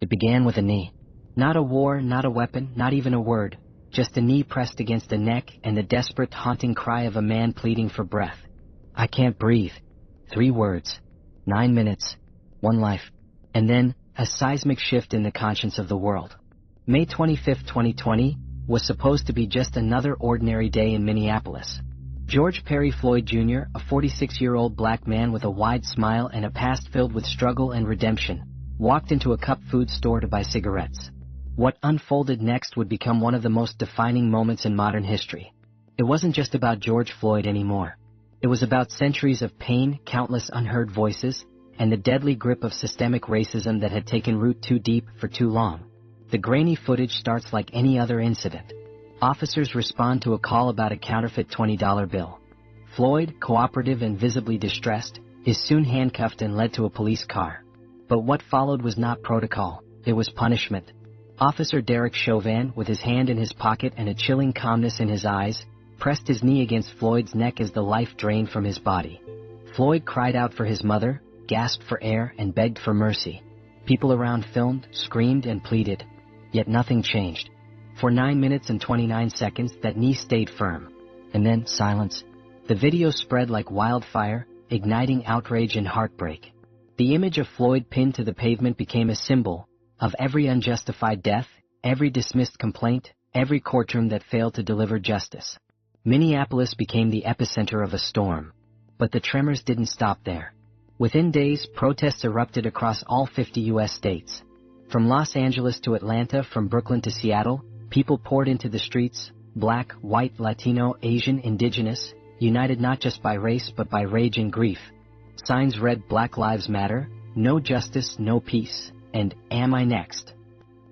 It began with a knee. Not a war, not a weapon, not even a word, just a knee pressed against the neck and the desperate, haunting cry of a man pleading for breath. "I can't breathe." 3 words. 9 minutes. 1 life. And then, a seismic shift in the conscience of the world. May 25, 2020, was supposed to be just another ordinary day in Minneapolis. George Perry Floyd Jr., a 46-year-old black man with a wide smile and a past filled with struggle and redemption, walked into a Cup food store to buy cigarettes. What unfolded next would become one of the most defining moments in modern history. It wasn't just about George Floyd anymore. It was about centuries of pain, countless unheard voices, and the deadly grip of systemic racism that had taken root too deep for too long. The grainy footage starts like any other incident. Officers respond to a call about a counterfeit $20 bill. Floyd, cooperative and visibly distressed, is soon handcuffed and led to a police car. But what followed was not protocol, it was punishment. Officer Derek Chauvin, with his hand in his pocket and a chilling calmness in his eyes, pressed his knee against Floyd's neck as the life drained from his body. Floyd cried out for his mother, gasped for air, and begged for mercy. People around filmed, screamed, and pleaded. Yet nothing changed. For 9 minutes and 29 seconds, that knee stayed firm. And then silence. The video spread like wildfire, igniting outrage and heartbreak. The image of Floyd pinned to the pavement became a symbol of every unjustified death, every dismissed complaint, every courtroom that failed to deliver justice. Minneapolis became the epicenter of a storm. But the tremors didn't stop there. Within days, protests erupted across all 50 U.S. states. From Los Angeles to Atlanta, from Brooklyn to Seattle, people poured into the streets, black, white, Latino, Asian, indigenous, united not just by race but by rage and grief. Signs read Black Lives Matter, No Justice, No Peace, and Am I Next?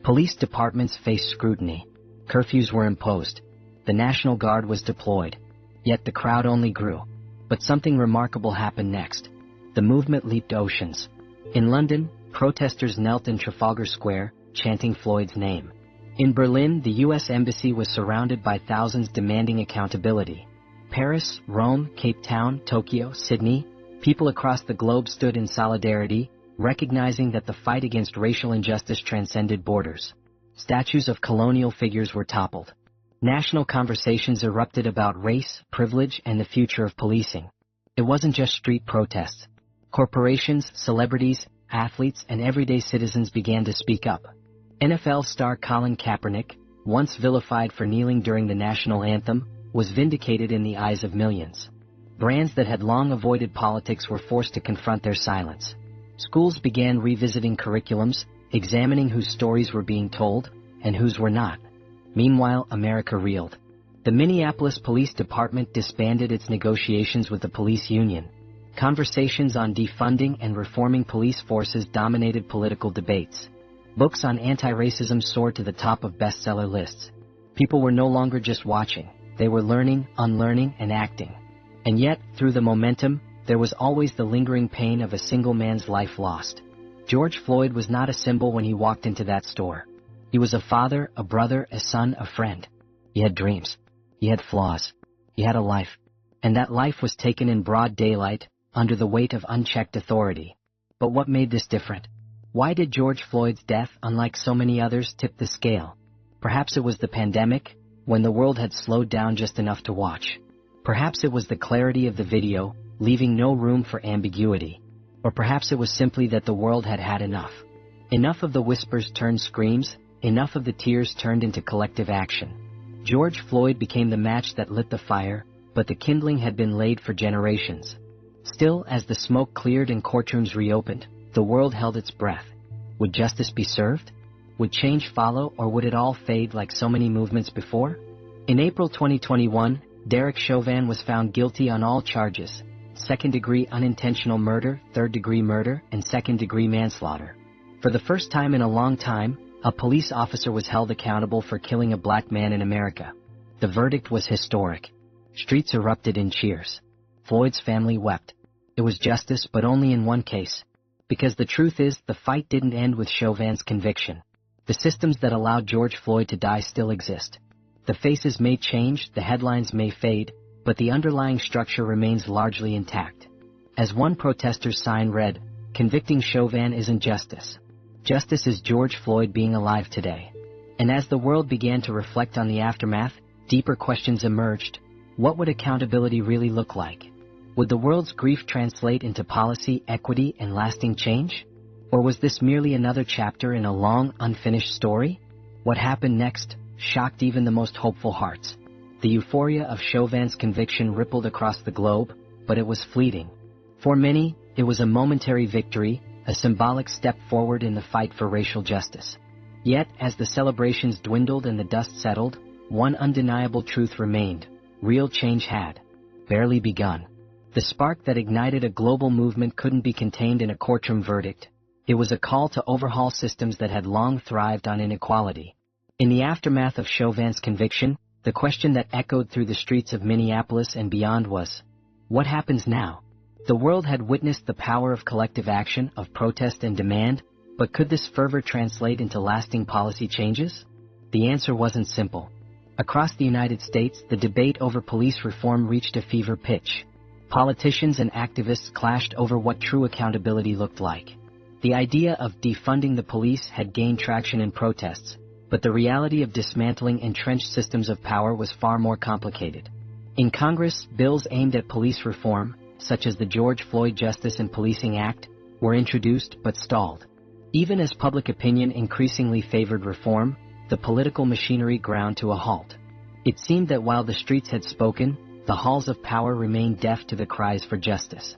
Police departments faced scrutiny. Curfews were imposed. The National Guard was deployed. Yet the crowd only grew. But something remarkable happened next. The movement leaped oceans. In London, protesters knelt in Trafalgar Square, chanting Floyd's name. In Berlin, the U.S. Embassy was surrounded by thousands demanding accountability. Paris, Rome, Cape Town, Tokyo, Sydney, people across the globe stood in solidarity, recognizing that the fight against racial injustice transcended borders. Statues of colonial figures were toppled. National conversations erupted about race, privilege, and the future of policing. It wasn't just street protests. Corporations, celebrities, athletes, and everyday citizens began to speak up. NFL star Colin Kaepernick, once vilified for kneeling during the national anthem, was vindicated in the eyes of millions. Brands that had long avoided politics were forced to confront their silence. Schools began revisiting curriculums, examining whose stories were being told and whose were not. Meanwhile, America reeled. The Minneapolis Police Department disbanded its negotiations with the police union. Conversations on defunding and reforming police forces dominated political debates. Books on anti-racism soared to the top of bestseller lists. People were no longer just watching. They were learning, unlearning, and acting. And yet, through the momentum, there was always the lingering pain of a single man's life lost. George Floyd was not a symbol when he walked into that store. He was a father, a brother, a son, a friend. He had dreams. He had flaws. He had a life. And that life was taken in broad daylight, under the weight of unchecked authority. But what made this different? Why did George Floyd's death, unlike so many others, tip the scale? Perhaps it was the pandemic, when the world had slowed down just enough to watch. Perhaps it was the clarity of the video, leaving no room for ambiguity. Or perhaps it was simply that the world had had enough. Enough of the whispers turned screams, enough of the tears turned into collective action. George Floyd became the match that lit the fire, but the kindling had been laid for generations. Still, as the smoke cleared and courtrooms reopened, the world held its breath. Would justice be served? Would change follow, or would it all fade like so many movements before? In April 2021, Derek Chauvin was found guilty on all charges: second-degree unintentional murder, third-degree murder, and second-degree manslaughter. For the first time in a long time, a police officer was held accountable for killing a black man in America. The verdict was historic. Streets erupted in cheers. Floyd's family wept. It was justice, but only in one case. Because the truth is, the fight didn't end with Chauvin's conviction. The systems that allowed George Floyd to die still exist. The faces may change, the headlines may fade, but the underlying structure remains largely intact. As one protester's sign read, "Convicting Chauvin isn't justice. Justice is George Floyd being alive today. And as the world began to reflect on the aftermath, deeper questions emerged. What would accountability really look like? Would the world's grief translate into policy, equity, and lasting change? Or was this merely another chapter in a long, unfinished story? What happened next shocked even the most hopeful hearts. The euphoria of Chauvin's conviction rippled across the globe, but it was fleeting. For many, it was a momentary victory, a symbolic step forward in the fight for racial justice. Yet, as the celebrations dwindled and the dust settled, one undeniable truth remained: real change had barely begun. The spark that ignited a global movement couldn't be contained in a courtroom verdict. It was a call to overhaul systems that had long thrived on inequality. In the aftermath of Chauvin's conviction, the question that echoed through the streets of Minneapolis and beyond was, what happens now? The world had witnessed the power of collective action, of protest and demand, but could this fervor translate into lasting policy changes? The answer wasn't simple. Across the United States, the debate over police reform reached a fever pitch. Politicians and activists clashed over what true accountability looked like. The idea of defunding the police had gained traction in protests, but the reality of dismantling entrenched systems of power was far more complicated. In Congress, bills aimed at police reform, such as the George Floyd Justice and Policing Act, were introduced but stalled. Even as public opinion increasingly favored reform, the political machinery ground to a halt. It seemed that while the streets had spoken, the halls of power remained deaf to the cries for justice.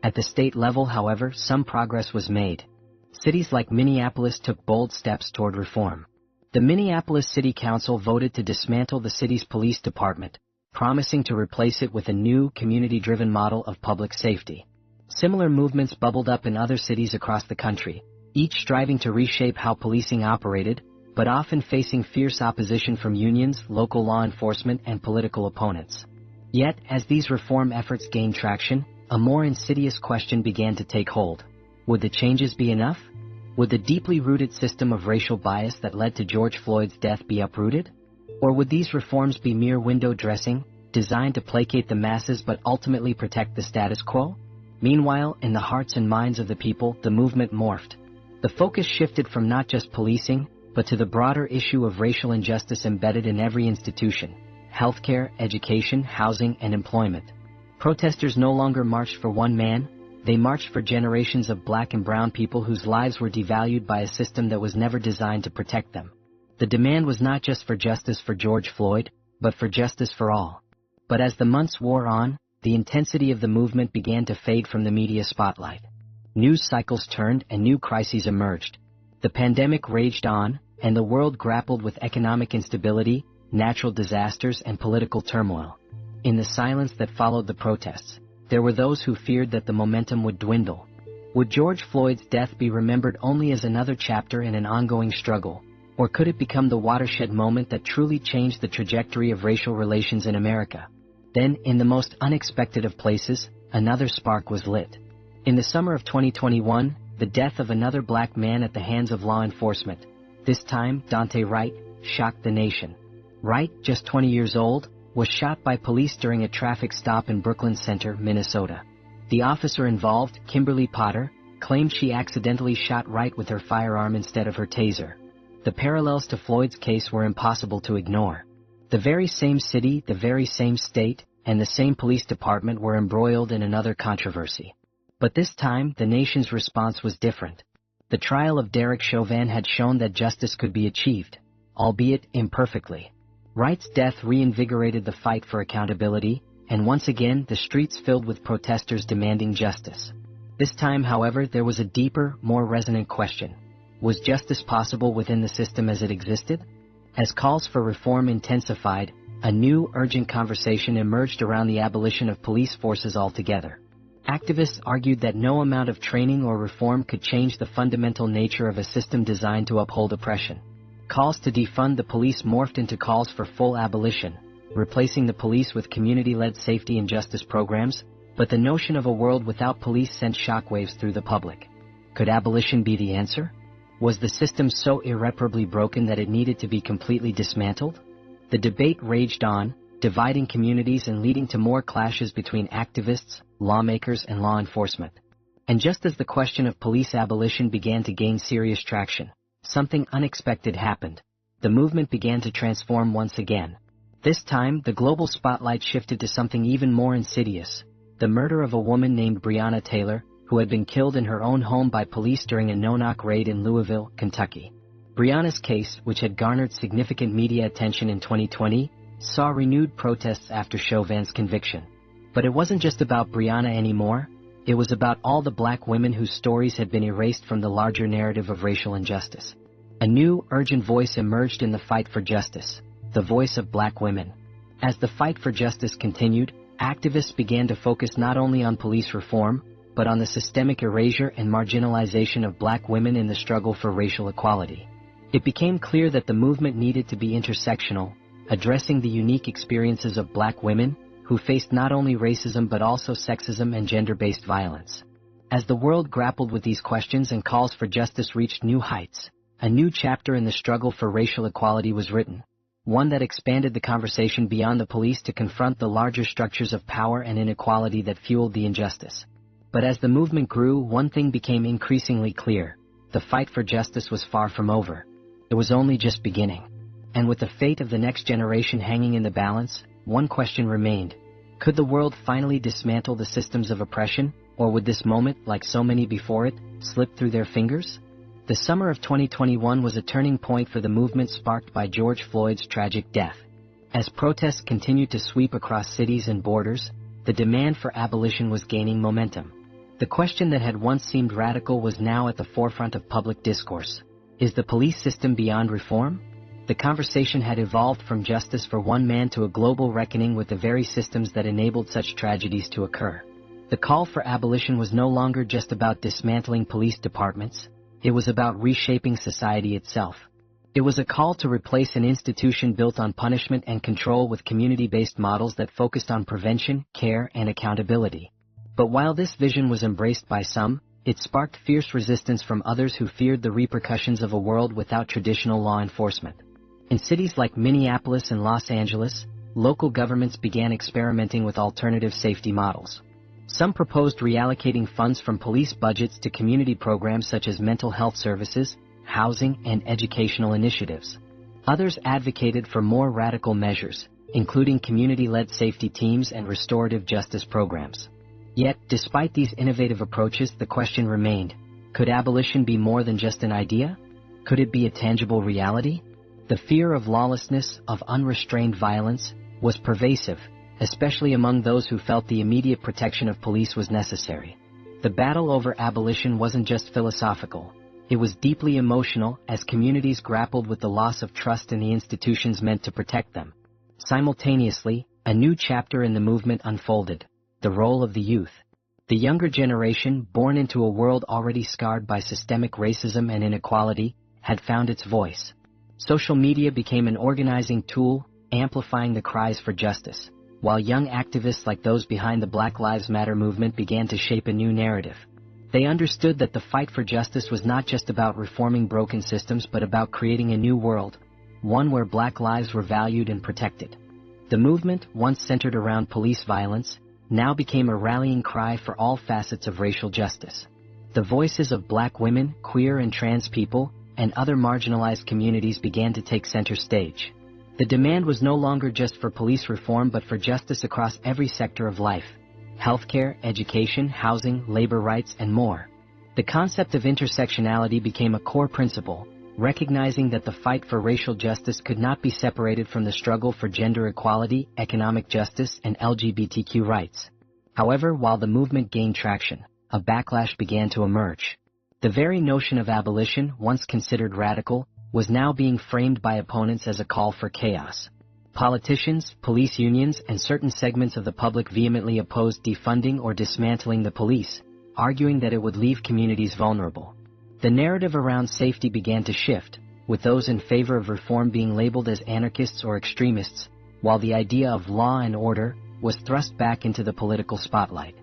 At the state level, however, some progress was made. Cities like Minneapolis took bold steps toward reform. The Minneapolis City Council voted to dismantle the city's police department, promising to replace it with a new, community-driven model of public safety. Similar movements bubbled up in other cities across the country, each striving to reshape how policing operated, but often facing fierce opposition from unions, local law enforcement, and political opponents. Yet, as these reform efforts gained traction, a more insidious question began to take hold. Would the changes be enough? Would the deeply rooted system of racial bias that led to George Floyd's death be uprooted? Or would these reforms be mere window dressing, designed to placate the masses but ultimately protect the status quo? Meanwhile, in the hearts and minds of the people, the movement morphed. The focus shifted from not just policing, but to the broader issue of racial injustice embedded in every institution: healthcare, education, housing, and employment. Protesters no longer marched for one man, they marched for generations of black and brown people whose lives were devalued by a system that was never designed to protect them. The demand was not just for justice for George Floyd, but for justice for all. But as the months wore on, the intensity of the movement began to fade from the media spotlight. News cycles turned and new crises emerged. The pandemic raged on, and the world grappled with economic instability, natural disasters, and political turmoil. In the silence that followed the protests, there were those who feared that the momentum would dwindle. Would George Floyd's death be remembered only as another chapter in an ongoing struggle, or could it become the watershed moment that truly changed the trajectory of racial relations in America? Then, in the most unexpected of places, another spark was lit. In the summer of 2021, the death of another black man at the hands of law enforcement, this time Daunte Wright, shocked the nation. Wright, just 20 years old, was shot by police during a traffic stop in Brooklyn Center, Minnesota. The officer involved, Kimberly Potter, claimed she accidentally shot Wright with her firearm instead of her taser. The parallels to Floyd's case were impossible to ignore. The very same city, the very same state, and the same police department were embroiled in another controversy. But this time, the nation's response was different. The trial of Derek Chauvin had shown that justice could be achieved, albeit imperfectly. Wright's death reinvigorated the fight for accountability, and once again the streets filled with protesters demanding justice. This time, however, there was a deeper, more resonant question. Was justice possible within the system as it existed? As calls for reform intensified, a new, urgent conversation emerged around the abolition of police forces altogether. Activists argued that no amount of training or reform could change the fundamental nature of a system designed to uphold oppression. Calls to defund the police morphed into calls for full abolition, replacing the police with community-led safety and justice programs, but the notion of a world without police sent shockwaves through the public. Could abolition be the answer? Was the system so irreparably broken that it needed to be completely dismantled? The debate raged on, dividing communities and leading to more clashes between activists, lawmakers, and law enforcement. And just as the question of police abolition began to gain serious traction, something unexpected happened. The movement began to transform once again. This time, the global spotlight shifted to something even more insidious: the murder of a woman named Breonna Taylor, who had been killed in her own home by police during a no-knock raid in Louisville, Kentucky. Breonna's case, which had garnered significant media attention in 2020, saw renewed protests after Chauvin's conviction. But it wasn't just about Breonna anymore. It was about all the black women whose stories had been erased from the larger narrative of racial injustice. A new, urgent voice emerged in the fight for justice: the voice of black women. As the fight for justice continued, activists began to focus not only on police reform, but on the systemic erasure and marginalization of black women in the struggle for racial equality. It became clear that the movement needed to be intersectional, addressing the unique experiences of black women, who faced not only racism but also sexism and gender-based violence. As the world grappled with these questions and calls for justice reached new heights, a new chapter in the struggle for racial equality was written, one that expanded the conversation beyond the police to confront the larger structures of power and inequality that fueled the injustice. But as the movement grew, one thing became increasingly clear: the fight for justice was far from over. It was only just beginning. And with the fate of the next generation hanging in the balance, one question remained: could the world finally dismantle the systems of oppression, or would this moment, like so many before it, slip through their fingers? The summer of 2021 was a turning point for the movement sparked by George Floyd's tragic death. As protests continued to sweep across cities and borders, the demand for abolition was gaining momentum. The question that had once seemed radical was now at the forefront of public discourse: is the police system beyond reform? The conversation had evolved from justice for one man to a global reckoning with the very systems that enabled such tragedies to occur. The call for abolition was no longer just about dismantling police departments. It was about reshaping society itself. It was a call to replace an institution built on punishment and control with community-based models that focused on prevention, care, and accountability. But while this vision was embraced by some, it sparked fierce resistance from others who feared the repercussions of a world without traditional law enforcement. In cities like Minneapolis and Los Angeles, local governments began experimenting with alternative safety models. Some proposed reallocating funds from police budgets to community programs such as mental health services, housing, and educational initiatives. Others advocated for more radical measures, including community-led safety teams and restorative justice programs. Yet, despite these innovative approaches, the question remained: could abolition be more than just an idea? Could it be a tangible reality? The fear of lawlessness, of unrestrained violence, was pervasive, especially among those who felt the immediate protection of police was necessary. The battle over abolition wasn't just philosophical. It was deeply emotional, as communities grappled with the loss of trust in the institutions meant to protect them. Simultaneously, a new chapter in the movement unfolded: the role of the youth. The younger generation, born into a world already scarred by systemic racism and inequality, had found its voice. Social media became an organizing tool, amplifying the cries for justice, while young activists like those behind the Black Lives Matter movement began to shape a new narrative. They understood that the fight for justice was not just about reforming broken systems but about creating a new world, one where black lives were valued and protected. The movement, once centered around police violence, now became a rallying cry for all facets of racial justice. The voices of black women, queer and trans people, and other marginalized communities began to take center stage. The demand was no longer just for police reform but for justice across every sector of life: healthcare, education, housing, labor rights, and more. The concept of intersectionality became a core principle, recognizing that the fight for racial justice could not be separated from the struggle for gender equality, economic justice, and LGBTQ rights. However, while the movement gained traction, a backlash began to emerge. The very notion of abolition, once considered radical, was now being framed by opponents as a call for chaos. Politicians, police unions, and certain segments of the public vehemently opposed defunding or dismantling the police, arguing that it would leave communities vulnerable. The narrative around safety began to shift, with those in favor of reform being labeled as anarchists or extremists, while the idea of law and order was thrust back into the political spotlight.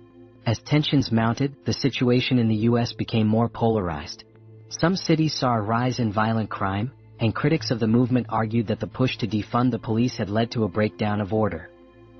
As tensions mounted, the situation in the U.S. became more polarized. Some cities saw a rise in violent crime, and critics of the movement argued that the push to defund the police had led to a breakdown of order.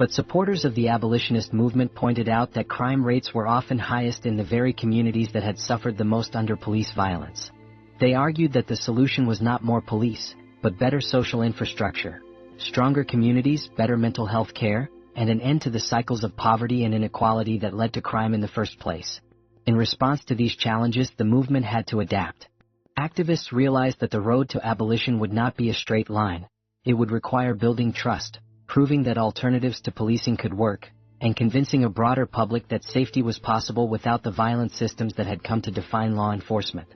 But supporters of the abolitionist movement pointed out that crime rates were often highest in the very communities that had suffered the most under police violence. They argued that the solution was not more police, but better social infrastructure, stronger communities, better mental health care, and an end to the cycles of poverty and inequality that led to crime in the first place. In response to these challenges, the movement had to adapt. Activists realized that the road to abolition would not be a straight line. It would require building trust, proving that alternatives to policing could work, and convincing a broader public that safety was possible without the violent systems that had come to define law enforcement.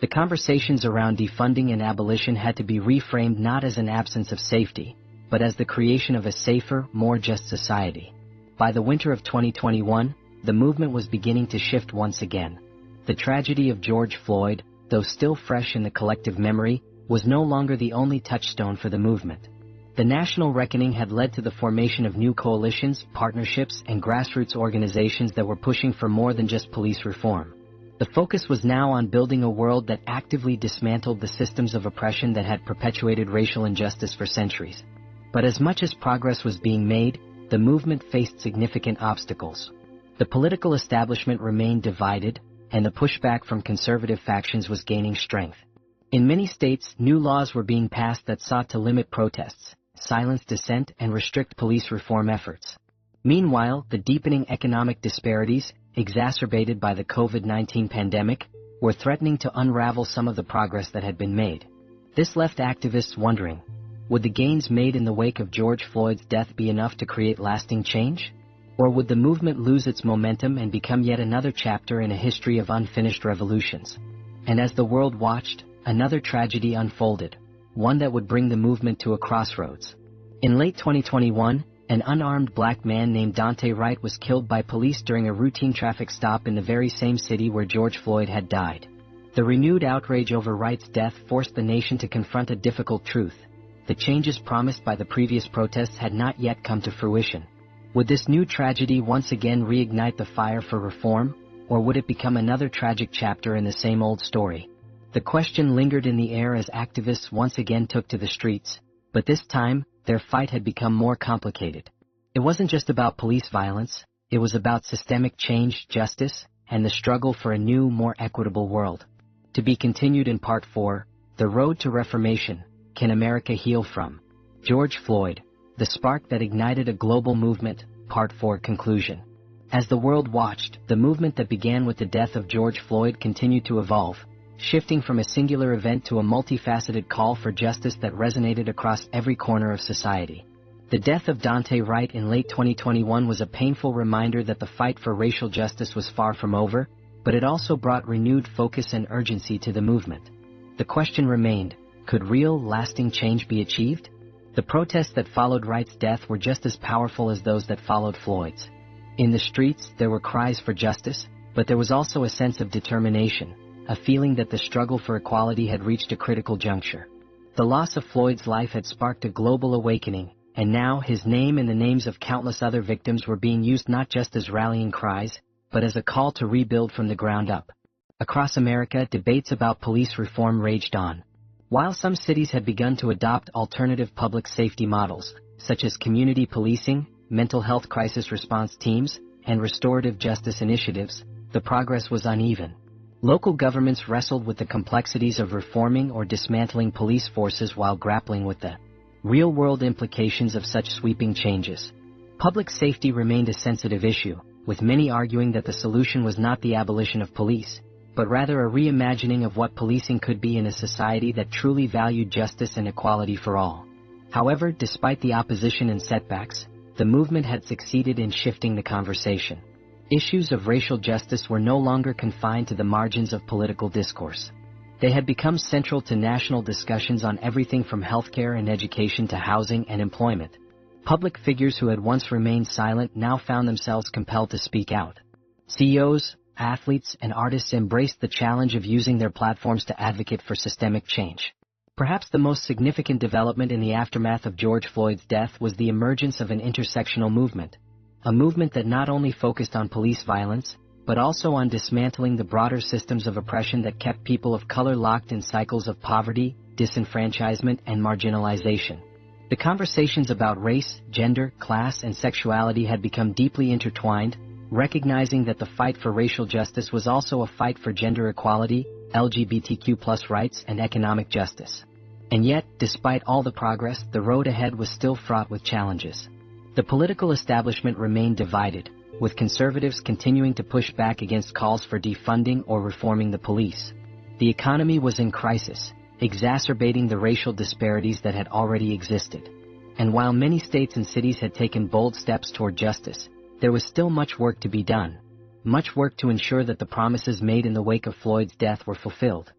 The conversations around defunding and abolition had to be reframed not as an absence of safety, but as the creation of a safer, more just society. By the winter of 2021, the movement was beginning to shift once again. The tragedy of George Floyd, though still fresh in the collective memory, was no longer the only touchstone for the movement. The national reckoning had led to the formation of new coalitions, partnerships, and grassroots organizations that were pushing for more than just police reform. The focus was now on building a world that actively dismantled the systems of oppression that had perpetuated racial injustice for centuries. But as much as progress was being made, the movement faced significant obstacles. The political establishment remained divided, and the pushback from conservative factions was gaining strength. In many states, new laws were being passed that sought to limit protests, silence dissent, and restrict police reform efforts. Meanwhile, the deepening economic disparities, exacerbated by the COVID-19 pandemic, were threatening to unravel some of the progress that had been made. This left activists wondering, would the gains made in the wake of George Floyd's death be enough to create lasting change? Or would the movement lose its momentum and become yet another chapter in a history of unfinished revolutions? And as the world watched, another tragedy unfolded, one that would bring the movement to a crossroads. In late 2021, an unarmed black man named Daunte Wright was killed by police during a routine traffic stop in the very same city where George Floyd had died. The renewed outrage over Wright's death forced the nation to confront a difficult truth. The changes promised by the previous protests had not yet come to fruition. Would this new tragedy once again reignite the fire for reform, or would it become another tragic chapter in the same old story? The question lingered in the air as activists once again took to the streets, but this time, their fight had become more complicated. It wasn't just about police violence, it was about systemic change, justice, and the struggle for a new, more equitable world. To be continued in Part 4, The Road to Reformation, Can America Heal From? George Floyd, the spark that ignited a global movement, Part 4 conclusion. As the world watched, the movement that began with the death of George Floyd continued to evolve, shifting from a singular event to a multifaceted call for justice that resonated across every corner of society. The death of Daunte Wright in late 2021 was a painful reminder that the fight for racial justice was far from over, but it also brought renewed focus and urgency to the movement. The question remained, could real, lasting change be achieved? The protests that followed Wright's death were just as powerful as those that followed Floyd's. In the streets, there were cries for justice, but there was also a sense of determination, a feeling that the struggle for equality had reached a critical juncture. The loss of Floyd's life had sparked a global awakening, and now his name and the names of countless other victims were being used not just as rallying cries, but as a call to rebuild from the ground up. Across America, debates about police reform raged on. While some cities had begun to adopt alternative public safety models, such as community policing, mental health crisis response teams, and restorative justice initiatives, the progress was uneven. Local governments wrestled with the complexities of reforming or dismantling police forces while grappling with the real-world implications of such sweeping changes. Public safety remained a sensitive issue, with many arguing that the solution was not the abolition of police, but rather a reimagining of what policing could be in a society that truly valued justice and equality for all. However, despite the opposition and setbacks, the movement had succeeded in shifting the conversation. Issues of racial justice were no longer confined to the margins of political discourse. They had become central to national discussions on everything from healthcare and education to housing and employment. Public figures who had once remained silent now found themselves compelled to speak out. CEOs, athletes, and artists embraced the challenge of using their platforms to advocate for systemic change. Perhaps the most significant development in the aftermath of George Floyd's death was the emergence of an intersectional movement, a movement that not only focused on police violence, but also on dismantling the broader systems of oppression that kept people of color locked in cycles of poverty, disenfranchisement, and marginalization. The conversations about race, gender, class, and sexuality had become deeply intertwined, recognizing that the fight for racial justice was also a fight for gender equality, LGBTQ+ rights, and economic justice. And yet, despite all the progress, the road ahead was still fraught with challenges. The political establishment remained divided, with conservatives continuing to push back against calls for defunding or reforming the police. The economy was in crisis, exacerbating the racial disparities that had already existed. And while many states and cities had taken bold steps toward justice, there was still much work to be done. Much work to ensure that the promises made in the wake of Floyd's death were fulfilled.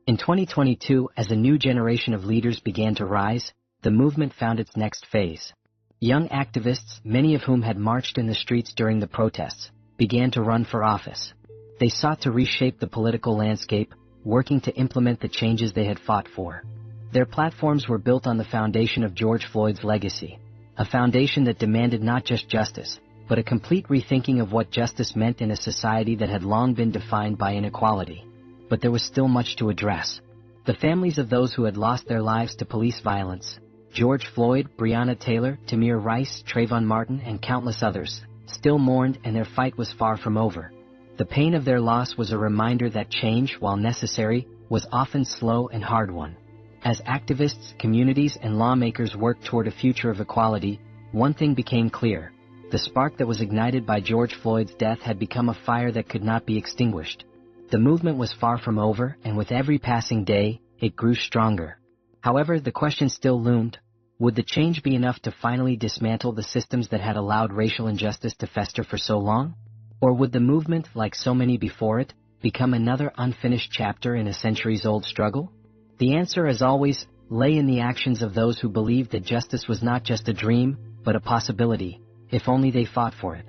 In 2022, as a new generation of leaders began to rise, the movement found its next phase. Young activists, many of whom had marched in the streets during the protests, began to run for office. They sought to reshape the political landscape, working to implement the changes they had fought for. Their platforms were built on the foundation of George Floyd's legacy, a foundation that demanded not just justice, but a complete rethinking of what justice meant in a society that had long been defined by inequality. But there was still much to address. The families of those who had lost their lives to police violence, George Floyd, Breonna Taylor, Tamir Rice, Trayvon Martin, and countless others, still mourned, and their fight was far from over. The pain of their loss was a reminder that change, while necessary, was often slow and hard-won. As activists, communities, and lawmakers worked toward a future of equality, one thing became clear. The spark that was ignited by George Floyd's death had become a fire that could not be extinguished. The movement was far from over, and with every passing day, it grew stronger. However, the question still loomed: would the change be enough to finally dismantle the systems that had allowed racial injustice to fester for so long? Or would the movement, like so many before it, become another unfinished chapter in a centuries-old struggle? The answer, as always, lay in the actions of those who believed that justice was not just a dream, but a possibility, if only they fought for it.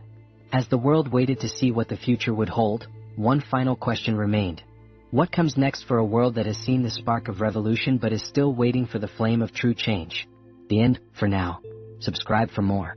As the world waited to see what the future would hold, one final question remained. What comes next for a world that has seen the spark of revolution but is still waiting for the flame of true change? The end, for now. Subscribe for more.